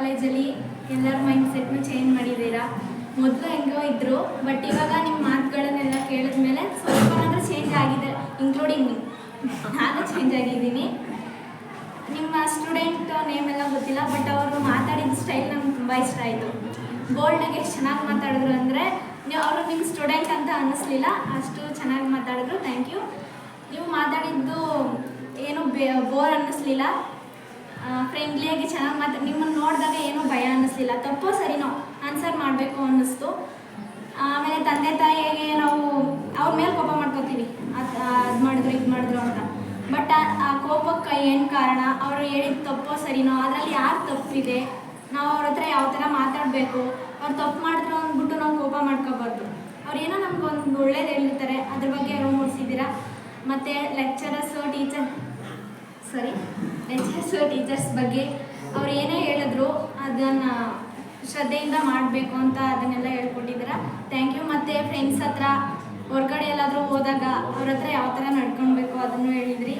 ಕಾಲೇಜಲ್ಲಿ ಎಲ್ಲರ mind ಸೆಟ್ನು change ಮಾಡಿದ್ದೀರಾ. ಮೊದಲು ಹೆಂಗೋ ಇದ್ದರು, ಬಟ್ ಇವಾಗ ನಿಮ್ಮ ಮಾತುಗಳನ್ನೆಲ್ಲ ಕೇಳಿದ್ಮೇಲೆ ಸ್ವಲ್ಪನಾದರೂ ಚೇಂಜ್ ಆಗಿದೆ, ಇನ್ಕ್ಲೂಡಿಂಗ್ ನಾನು ಚೇಂಜ್ ಆಗಿದ್ದೀನಿ. ನಿಮ್ಮ ಸ್ಟೂಡೆಂಟ್ ನೇಮ್ ಎಲ್ಲ ಗೊತ್ತಿಲ್ಲ, ಬಟ್ ಅವರು ಮಾತಾಡಿದ ಸ್ಟೈಲ್ ನಮ್ಗೆ ತುಂಬ ಇಷ್ಟ ಆಯಿತು. ಬೋಲ್ಡಾಗಿ ಎಷ್ಟು ಚೆನ್ನಾಗಿ ಮಾತಾಡಿದ್ರು ಅಂದರೆ ಅವರು ನಿಮ್ಮ ಸ್ಟೂಡೆಂಟ್ ಅಂತ ಅನ್ನಿಸ್ಲಿಲ್ಲ, ಅಷ್ಟು ಚೆನ್ನಾಗಿ ಮಾತಾಡಿದ್ರು. Thank you. ನೀವು ಮಾತಾಡಿದ್ದು ಏನೂ ಬೋರ್ ಅನ್ನಿಸ್ಲಿಲ್ಲ, ಫ್ರೆಂಡ್ಲಿಯಾಗಿ ಚೆನ್ನಾಗಿ ನಿಮ್ಮನ್ನು ನೋಡಿದಾಗ ಏನೂ ಭಯ ಅನ್ನಿಸ್ಲಿಲ್ಲ. ತಪ್ಪೋ ಸರಿನೋ ಆನ್ಸರ್ ಮಾಡಬೇಕು ಅನ್ನಿಸ್ತು. ಆಮೇಲೆ ತಂದೆ ತಾಯಿಗೆ ನಾವು ಅವ್ರ ಮೇಲೆ ಕೋಪ ಮಾಡ್ಕೋತೀವಿ, ಅದು ಮಾಡಿದ್ರು ಇದು ಮಾಡಿದ್ರು ಅಂತ. ಬಟ್ ಆ ಕೋಪಕ್ಕೆ ಏನು ಕಾರಣ, ಅವರು ಹೇಳಿದ ತಪ್ಪೋ ಸರಿನೋ, ಅದರಲ್ಲಿ ಯಾರು ತಪ್ಪಿದೆ, ನಾವು ಅವ್ರ ಹತ್ರ ಯಾವ ಥರ ಮಾತಾಡಬೇಕು, ಅವ್ರು ತಪ್ಪು ಮಾಡಿದ್ರು ಅಂದ್ಬಿಟ್ಟು ನಾವು ಕೋಪ ಮಾಡ್ಕೋಬಾರ್ದು. ಅವ್ರೇನೋ ನಮ್ಗೆ ಒಂದು ಒಳ್ಳೇದು ಹೇಳಿರ್ತಾರೆ, ಅದ್ರ ಬಗ್ಗೆ ಅರಿವು ಮೂಡಿಸಿದ್ದೀರಾ. ಮತ್ತು ಲೆಕ್ಚರರ್ಸು ಟೀಚರ್ಸ್ ಬಗ್ಗೆ ಅವ್ರು ಏನೇ ಹೇಳಿದ್ರು ಅದನ್ನು ಶ್ರದ್ಧೆಯಿಂದ ಮಾಡಬೇಕು ಅಂತ ಅದನ್ನೆಲ್ಲ ಹೇಳ್ಕೊಟ್ಟಿದ್ದೀರಾ. Thank you. ಮತ್ತು ಫ್ರೆಂಡ್ಸ್ ಹತ್ರ ಹೊರಗಡೆ ಎಲ್ಲಾದರೂ ಹೋದಾಗ ಅವ್ರ ಹತ್ರ ಯಾವ ಥರ ನಡ್ಕೊಳ್ಬೇಕು ಅದನ್ನು ಹೇಳಿದ್ರಿ.